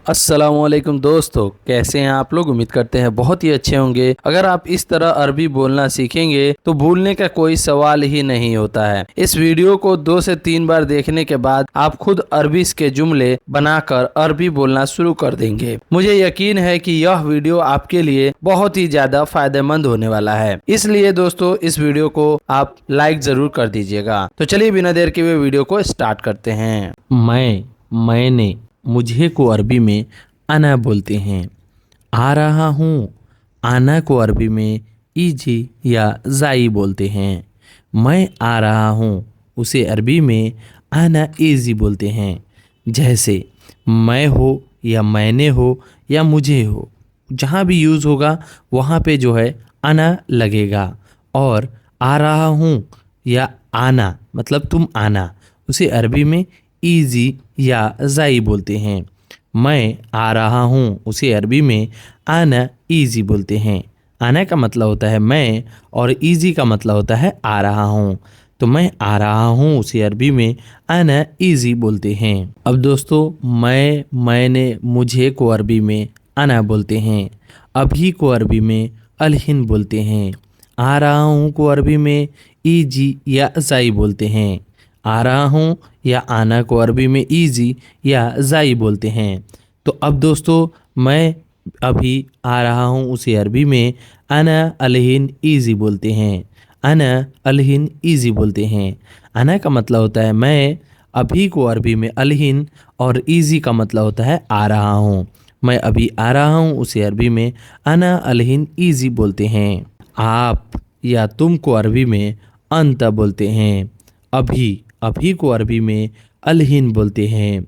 अस्सलामुअलैकुम दोस्तों, कैसे हैं आप लोग। उम्मीद करते हैं बहुत ही अच्छे होंगे। अगर आप इस तरह अरबी बोलना सीखेंगे तो भूलने का कोई सवाल ही नहीं होता है। इस वीडियो को 2 से 3 बार देखने के बाद आप खुद अरबी के जुमले बनाकर अरबी बोलना शुरू कर देंगे। मुझे यकीन है कि यह वीडियो आपके लिए बहुत ही ज्यादा फायदेमंद होने वाला है, इसलिए दोस्तों इस वीडियो को आप लाइक जरूर कर दीजिएगा। तो चलिए बिना देर के हुए वीडियो को स्टार्ट करते हैं। मैंने, मुझे को अरबी में अना बोलते हैं। आ रहा हूँ, आना को अरबी में ईजी या जाई बोलते हैं। मैं आ रहा हूँ, उसे अरबी में आना ईजी बोलते हैं। जैसे मैं हो या मैंने हो या मुझे हो, जहाँ भी यूज़ होगा वहाँ पे जो है आना लगेगा। और आ रहा हूँ या आना मतलब तुम आना, उसे अरबी में ईजी या जाई बोलते हैं। मैं आ रहा हूँ, उसे अरबी में आना ईजी बोलते हैं। आना का मतलब होता है मैं और ईजी का मतलब होता है आ रहा हूँ। तो मैं आ रहा हूँ, उसे अरबी में आना ईजी बोलते हैं। अब दोस्तों मैंने, मुझे को अरबी में आना बोलते हैं। अभी को अरबी में अलहिन बोलते हैं। आ रहा हूँ को अरबी में ईजी या जाई बोलते हैं। आ रहा हूँ या आना को अरबी में ईजी या जाई बोलते हैं। तो अब दोस्तों मैं अभी आ रहा हूँ, उसे अरबी में अना अलहिन ईजी बोलते हैं। अना अलहिन ईजी बोलते हैं। अना का मतलब होता है मैं, अभी को अरबी में अलहिन और ईजी का मतलब होता है आ रहा हूँ। मैं अभी आ रहा हूँ, उसे अरबी में अना अलहिन ईजी बोलते हैं। आप या तुम को अरबी में अंत बोलते हैं। अभी को अरबी में अलहिन बोलते हैं।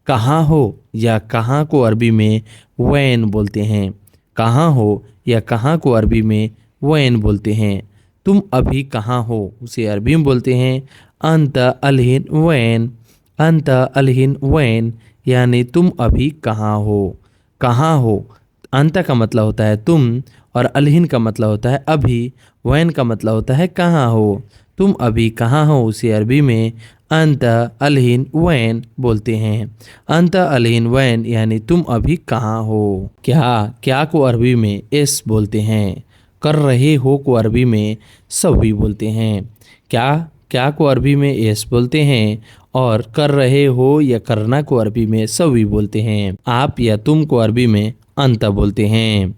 कहाँ हो या कहाँ को अरबी में वैन बोलते हैं। कहाँ हो या कहाँ को अरबी में वैन बोलते हैं। तुम अभी कहाँ हो, उसे अरबी में बोलते हैं अंत अलहिन वैन। अंत अलहिन वैन यानी तुम अभी कहाँ हो। कहाँ हो, अंत का मतलब होता है तुम और अलहिन का मतलब होता है अभी। वैन का मतलब होता है कहाँ हो। तुम अभी कहाँ हो, उसे अरबी में अंत अलहिन वैन बोलते हैं। अंत अलहिन वैन यानी तुम अभी कहाँ हो। क्या को अरबी में एस बोलते हैं। कर रहे हो को अरबी में सवी बोलते हैं। क्या को अरबी में एस बोलते हैं और कर रहे हो या करना को अरबी में सवी बोलते हैं। आप या तुम को अरबी में अंत बोलते हैं।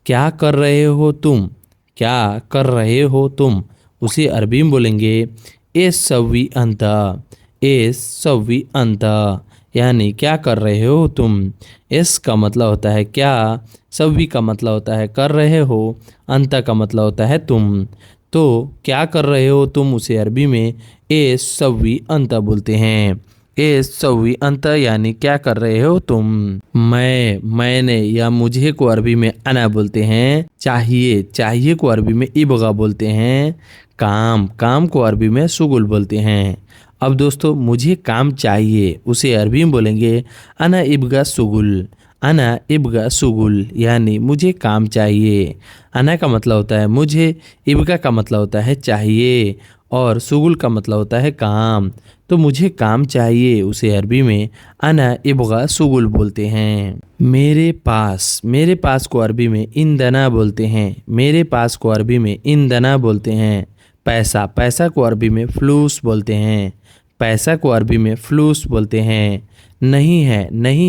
क्या कर रहे हो तुम। क्या कर रहे हो तुम, उसे अरबी में बोलेंगे एस सवी अंत। एस सवी अंत यानी क्या कर रहे हो तुम। एस का मतलब होता है क्या, सवी का मतलब होता है कर रहे हो, अंत का मतलब होता है तुम। तो क्या कर रहे हो तुम, उसे अरबी में एस सवी अंत बोलते हैं। एस सवी अंत यानी क्या कर रहे हो तुम। मैंने या मुझे को अरबी में अना बोलते हैं। चाहिए को अरबी में इबगा बोलते हैं। काम को अरबी में शुगुल बोलते हैं। अब दोस्तों मुझे काम चाहिए, उसे अरबी में बोलेंगे अना इबगा शुगुल। अना इबगा शुगुल यानी मुझे काम चाहिए। अना का मतलब होता है मुझे, इबगा का मतलब होता है चाहिए और शुगुल का मतलब होता है काम। तो मुझे काम चाहिए, उसे अरबी में अना इबगा शुगुल बोलते हैं। मेरे पास को अरबी में इंदना बोलते हैं। मेरे पास को अरबी में इंदना बोलते हैं। पैसा को अरबी में फ्लूस बोलते हैं। पैसा को अरबी में फ्लूस बोलते हैं। नहीं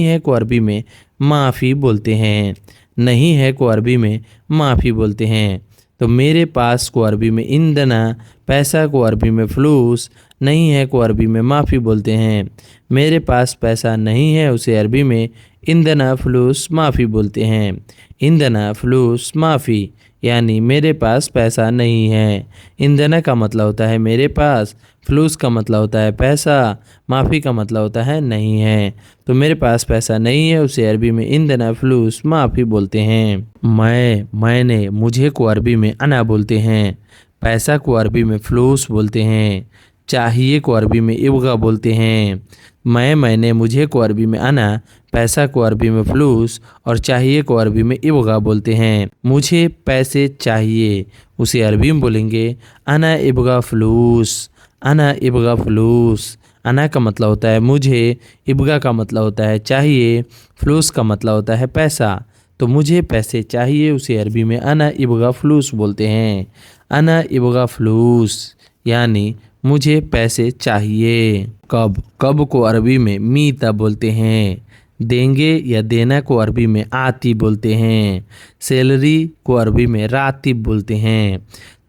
है को अरबी में माफ़ी बोलते हैं। नहीं है को अरबी में माफ़ी बोलते हैं। तो मेरे पास को अरबी में इंदना, पैसा को अरबी में फ्लूस, नहीं है को अरबी में माफ़ी बोलते हैं। मेरे पास पैसा नहीं है, उसे अरबी में इंदना फ्लूस माफ़ी बोलते हैं। इंदना फ्लूस माफ़ी यानी मेरे पास पैसा नहीं है। इंदना का मतलब होता है मेरे पास, फ्लूस का मतलब होता है पैसा, माफ़ी का मतलब होता है नहीं है। तो मेरे पास पैसा नहीं है, उसे अरबी में इंदना फ्लूस माफ़ी बोलते हैं। मैंने, मुझे को अरबी में अना बोलते हैं। पैसा को अरबी में फ्लूस बोलते हैं। चाहिए को अरबी में इबगा बोलते हैं। मैंने, मुझे को अरबी में अना, पैसा को अरबी में फ्लूस और चाहिए को अरबी में इबगा बोलते हैं। मुझे पैसे चाहिए, उसे अरबी में बोलेंगे अना इबगा फ्लूस। अना इबगा फ्लूस। अना का मतलब होता है मुझे, इब्गा का मतलब होता है चाहिए, फ्लूस का मतलब होता है पैसा। तो मुझे पैसे चाहिए उसे अरबी में अना इब्गा फ्लूस बोलते हैं। अना इब्गा फ्लूस यानी मुझे पैसे चाहिए। कब, कब को अरबी में मीता बोलते हैं। देंगे या देना को अरबी में आती बोलते हैं। सैलरी को अरबी में रातिब बोलते हैं।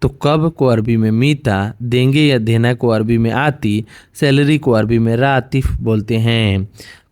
तो कब को अरबी में मीता, देंगे या देना को अरबी में आती, सैलरी को अरबी में रातिफ बोलते हैं।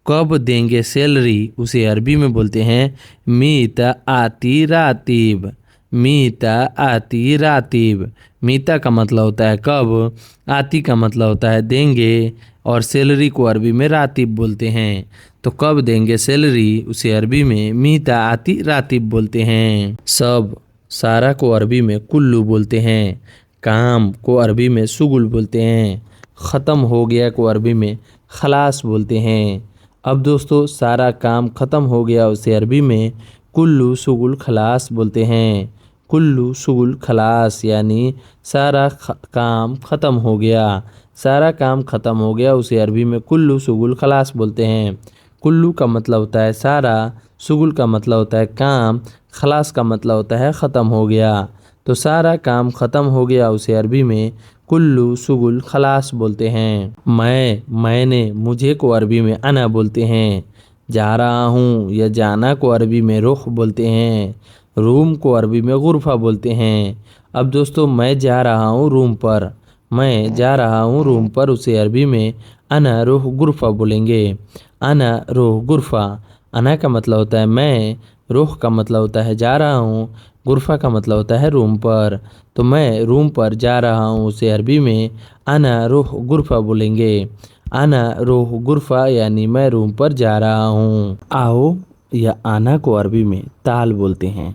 कब देंगे सैलरी उसे अरबी में बोलते हैं मीता आती रातिब। मीता आती रातिब। मीता का मतलब होता है कब, आती का मतलब होता है देंगे, और सैलरी को अरबी में रातिब बोलते हैं। तो कब देंगे सैलरी उसे अरबी में मीता आती रातिब बोलते हैं। सब, सारा को अरबी में कुल्लू बोलते हैं। काम को अरबी में शुगुल बोलते हैं। ख़त्म हो गया को अरबी में खलास बोलते हैं। अब दोस्तों सारा काम ख़त्म हो गया उसे अरबी में कुल्लू शुगुल खलास बोलते हैं। कुल्लू शुगुल खलास यानी सारा काम ख़त्म हो गया। सारा काम ख़त्म हो गया उसे अरबी में कुल्लू शुगुल खलास बोलते हैं। कुल्लू का मतलब होता है सारा, शुगुल का मतलब होता है काम, खलास का मतलब होता है ख़त्म हो गया। तो सारा काम ख़त्म हो गया उसे अरबी में कुल्लू शुगुल खलास बोलते हैं। मैंने, मुझे को अरबी में अना बोलते हैं। जा रहा हूँ या जाना को अरबी में रुख बोलते हैं। रूम को अरबी में गुरफा बोलते हैं। अब दोस्तों मैं जा रहा हूँ रूम पर, मैं जा रहा हूँ रूम पर उसे अरबी में अना रुख गुरफा बोलेंगे। अना रुख गुरफा। अना का मतलब होता है मैं, रुख का मतलब होता है जा रहा हूँ, गुरफा का मतलब होता है रूम पर। तो मैं रूम पर जा रहा हूँ उसे अरबी में अना रुख गुरफा बोलेंगे। अना रुख गुरफा यानी मैं रूम पर जा रहा हूँ। आओ या आना को अरबी में ताल बोलते हैं।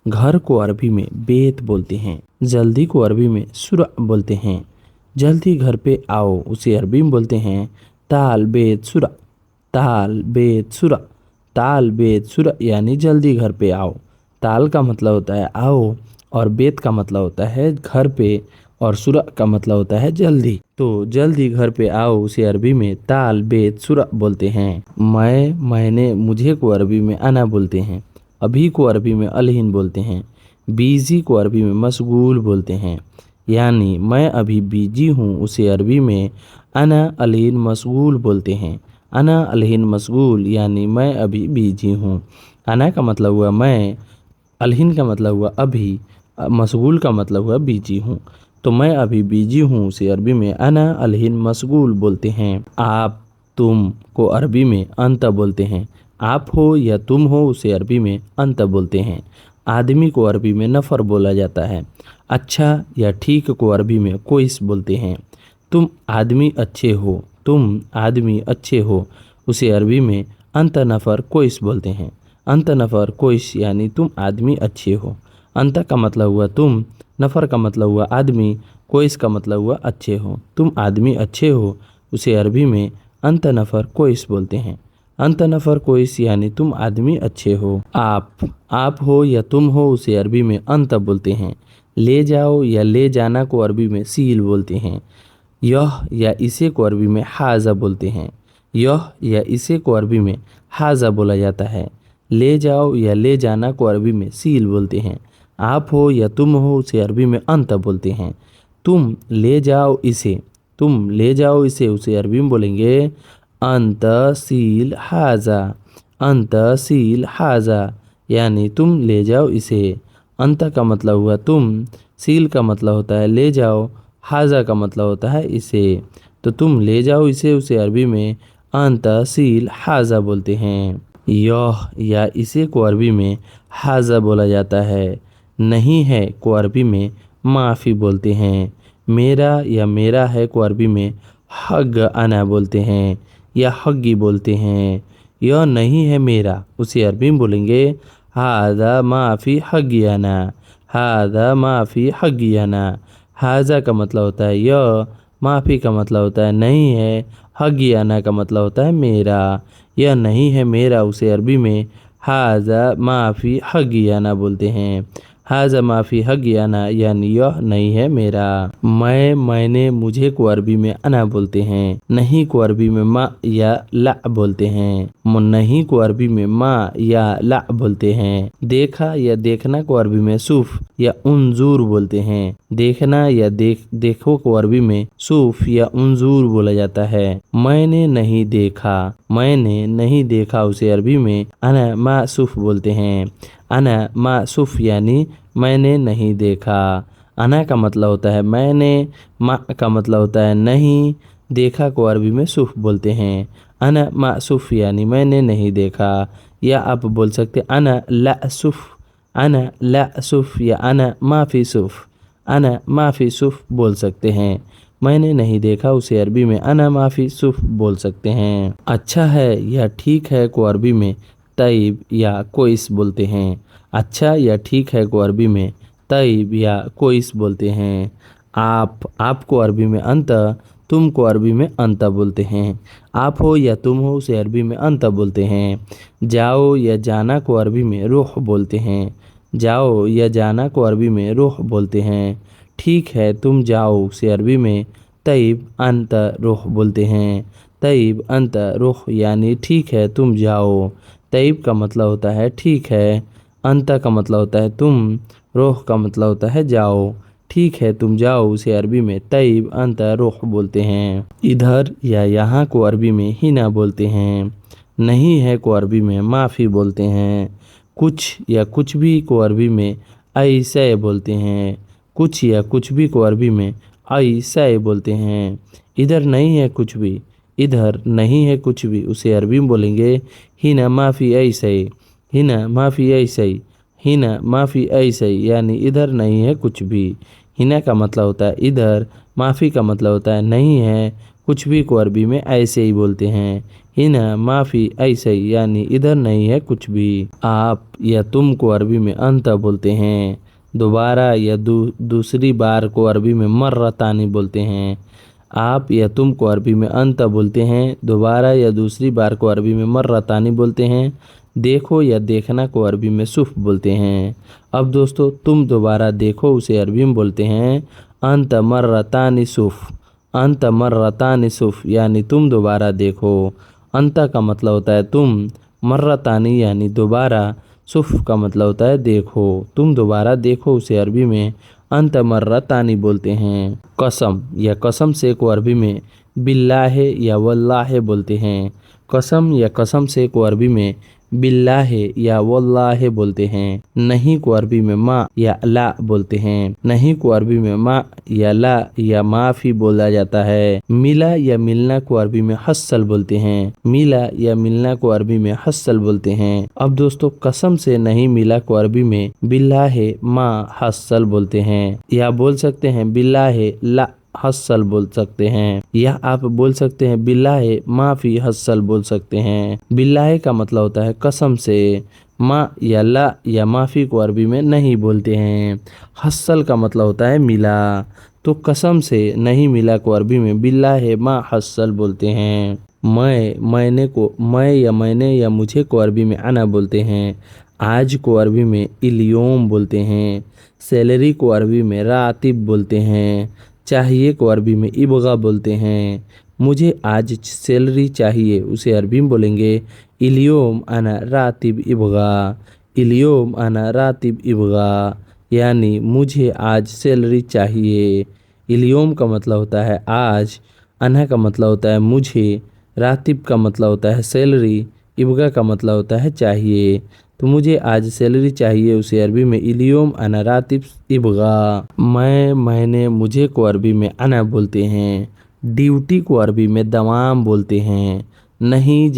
घर को अरबी में बेत बोलते हैं। जल्दी को अरबी में सुरा बोलते हैं। जल्दी घर पे आओ उसे अरबी में बोलते हैं ताल बेत सुरा। ताल बेत सुरा। ताल बेत सुरा यानी जल्दी घर पे आओ। ताल का मतलब होता है आओ, और बेत का मतलब होता है घर पे, और सुरा का मतलब होता है जल्दी। तो जल्दी घर पे आओ उसे अरबी में ताल बेत सुरा बोलते हैं। मैंने, मुझे को अरबी में अना बोलते हैं। अभी को अरबी में अलहिन बोलते हैं। बिजी को अरबी में मशगूल बोलते हैं। यानी मैं अभी बिजी हूँ उसे अरबी में अना अलहिन मशगूल बोलते हैं। अना अलहिन मशगूल यानी मैं अभी बिजी हूँ। अना का मतलब हुआ मैं, अलहिन का मतलब हुआ अभी, मशगूल का मतलब हुआ बिजी हूँ। तो मैं अभी बिजी हूँ उसे अरबी में अना अलहिन मशगूल बोलते हैं। आप, तुम को अरबी में अंत बोलते हैं। आप हो या तुम हो उसे अरबी में अंत बोलते हैं। आदमी को अरबी में नफ़र बोला जाता है। अच्छा या ठीक को अरबी में कोइस बोलते हैं। तुम आदमी अच्छे हो, तुम आदमी अच्छे हो उसे अरबी में अंत नफ़र कोइस बोलते हैं। अंत नफ़र कोइस यानी तुम आदमी अच्छे हो। अंत का मतलब हुआ तुम, नफ़र का मतलब हुआ आदमी, कोइस का मतलब हुआ अच्छे हो। तुम आदमी अच्छे हो उसे अरबी में अंत नफ़र कोइस बोलते हैं। अंत नफ़र कोइस यानी तुम आदमी अच्छे हो। आप हो या तुम हो उसे अरबी में अंत बोलते हैं। ले जाओ या ले जाना को अरबी में सील बोलते हैं। यह या इसे को अरबी में हाजा बोलते हैं। यह या इसे को अरबी में हाजा बोला जाता है। ले जाओ या ले जाना को अरबी में सील बोलते हैं। आप हो या तुम हो उसे अरबी में अंत बोलते हैं। तुम ले जाओ इसे, तुम ले जाओ इसे उसे अरबी में बोलेंगे अंत सील हाजा। अंत सील हाजा यानी तुम ले जाओ इसे। अंत का मतलब हुआ तुम, सील का मतलब होता है ले जाओ, हाजा का मतलब होता है इसे। तो तुम ले जाओ इसे उसे अरबी में अंत सील हाजा बोलते हैं। यह या इसे को अरबी में हाजा बोला जाता है। नहीं है को अरबी में माफ़ी बोलते हैं। मेरा या मेरा है को अरबी में हग अना बोलते हैं या हग्गी बोलते हैं। यह नहीं है मेरा उसे अरबी में बोलेंगे हादा माफ़ी हग्गियाना। हादा माफ़ी हग्गियाना। हाजा का मतलब होता है यह, माफ़ी का मतलब होता है नहीं है, हग्गियाना का मतलब होता है मेरा। यह नहीं है मेरा उसे अरबी में हाजा माफ़ी हग्गियाना बोलते हैं। हाजा माफ़ी हक़ अना यानी यह नहीं है मेरा। मैंने मुझे को अरबी में अना बोलते हैं। नहीं को अरबी में मा या ला बोलते हैं। नहीं को अरबी में मा या ला बोलते हैं। देखा या देखना को अरबी में सूफ या उनजूर बोलते हैं। देखना या देखो को अरबी में सूफ या उनजूर बोला जाता है। मैंने नहीं देखा उसे अरबी में अना मासूफ बोलते हैं। अना मासूफ यानी मैंने नहीं देखा। अना का मतलब होता है मैंने, मा का मतलब होता है नहीं, देखा को अरबी में सूफ बोलते हैं। अना मासूफ यानी मैंने नहीं देखा। या आप बोल सकते अना ला सूफ या अना माफ़ी सूफ, अना माफ़ी सूफ बोल सकते हैं। मैंने नहीं देखा उसे अरबी में अना माफ़ी सूफ बोल सकते हैं। अच्छा है या ठीक है को अरबी में तय्यब या कोइस बोलते हैं। अच्छा या ठीक है को अरबी में तय्यब या कोइस बोलते हैं। आप को अरबी में अंत, तुम को अरबी में अंत बोलते हैं। आप हो या तुम हो उसे अरबी में अंत बोलते हैं। जाओ या जाना को अरबी में रुख बोलते हैं। जाओ या जाना को अरबी में रुख बोलते हैं। ठीक है तुम जाओ उसे अरबी में तय्यब अंत रुख बोलते हैं। तय्यब अंत रुख यानी ठीक है तुम जाओ। तय्यब का मतलब होता है ठीक है, अंत का मतलब होता है तुम, रुख का मतलब होता है जाओ। ठीक है तुम जाओ उसे अरबी में तय्यब अंत रुख बोलते हैं। इधर या यहाँ को अरबी में हिना बोलते हैं। नहीं है को अरबी में माफ़ी बोलते हैं। कुछ या कुछ भी को अरबी में ऐसे बोलते हैं। कुछ या कुछ भी को अरबी में ऐसे बोलते हैं। इधर नहीं है कुछ भी, इधर नहीं है कुछ भी उसे अरबी में बोलेंगे हिना माफ़ी ऐसे, हिना माफ़ी ऐसे, हिना माफ़ी ऐसे यानी इधर नहीं है कुछ भी। हिना का मतलब होता है इधर, माफ़ी का मतलब होता है नहीं है, कुछ भी को अरबी में ऐसे ही बोलते हैं। हिना माफ़ी ऐसे यानी इधर नहीं है कुछ भी। आप या तुम को अरबी में अंत बोलते हैं। दोबारा या दूसरी बार को अरबी में मर्रतानी बोलते हैं। आप या तुम को अरबी में अंत बोलते हैं। दोबारा या दूसरी बार को अरबी में मर्रतानी बोलते हैं। देखो या देखना को अरबी में सुफ बोलते हैं। अब दोस्तों तुम दोबारा देखो उसे अरबी में बोलते हैं अंत मर्रतानी सुफ, अंत मर्रतानी सुफ यानी तुम दोबारा देखो। अंत का मतलब होता है तुम, मर्रतानी यानी दोबारा, सुफ का मतलब होता है देखो। तुम दोबारा देखो उसे अरबी में अंत मर्रतानी बोलते हैं। कसम या कसम से को अरबी में बिल्लाहे या वल्लाहे बोलते हैं। कसम या कसम से को अरबी में बिल्लाहे या वल्लाहे बोलते हैं। नहीं को अरबी में मा या ला बोलते हैं। नहीं को अरबी में मा या ला या माफ़ी बोला जाता है। मिला या मिलना को अरबी में हस्सल बोलते हैं। मिला या मिलना को अरबी में हस्सल बोलते हैं। अब दोस्तों कसम से नहीं मिला को अरबी में बिल्लाहे मा हस्सल बोलते हैं। या बोल सकते हैं बिल्लाहे ला हस्सल बोल सकते हैं, या आप बोल सकते हैं बिल्लाहे माफ़ी हस्सल बोल सकते हैं। बिल्लाहे का मतलब होता है कसम से। माँ या ला या माफ़ी को अरबी में नहीं बोलते हैं। हस्सल का मतलब होता है मिला। तो कसम से नहीं मिला को अरबी में बिल्लाहे मा हस्सल बोलते हैं। मैंने या मुझे को अरबी में अना बोलते हैं। आज को अरबी में इलियोम बोलते हैं। सैलरी को अरबी में रातिब बोलते हैं। चाहिए को अरबी में इबगा बोलते हैं। मुझे आज सैलरी चाहिए उसे अरबी में बोलेंगे इलियोम अना रातिब इबगा। इलियोम अना रातिब इबगा यानी मुझे आज सैलरी चाहिए। इलियोम का मतलब होता है आज, अना का मतलब होता है मुझे, रातिब का मतलब होता है सैलरी, इबगा का मतलब होता है चाहिए। तो मुझे आज सैलरी चाहिए उसे अरबी में इलियोम अना रातिब इबगा। मैंने मुझे को अरबी में अना बोलते हैं। ड्यूटी को अरबी में दवाम बोलते हैं। नहीं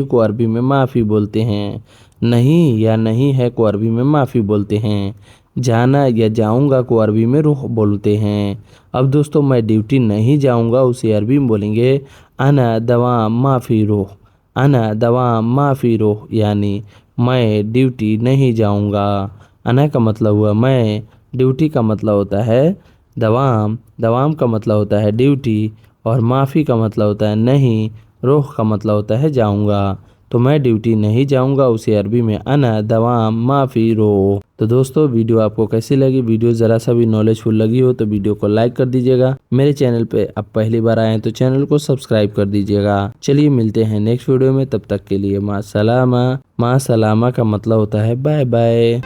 को अरबी में माफ़ी बोलते हैं। नहीं या नहीं है को अरबी में माफ़ी बोलते हैं। जाना या जाऊंगा को अरबी में रुख बोलते हैं। अब दोस्तों मैं ड्यूटी नहीं जाऊंगा उसे अरबी में बोलेंगे अना दवाम माफ़ी रुख। अना दवाम माफ़ी रुख यानी मैं ड्यूटी नहीं जाऊंगा। अना का मतलब हुआ मैं, ड्यूटी का मतलब होता है दवाम, दवाम का मतलब होता है ड्यूटी, और माफ़ी का मतलब होता है नहीं, रुख का मतलब होता है जाऊंगा। तो मैं ड्यूटी नहीं जाऊंगा, उसे अरबी में अना दवाम माफी रो। तो दोस्तों वीडियो आपको कैसी लगी? वीडियो जरा सा भी नॉलेजफुल लगी हो तो वीडियो को लाइक कर दीजिएगा। मेरे चैनल पे आप पहली बार आए हैं तो चैनल को सब्सक्राइब कर दीजिएगा। चलिए मिलते हैं नेक्स्ट वीडियो में, तब तक के लिए माँ सलामा। माँ सलामा का मतलब होता है बाय बाय।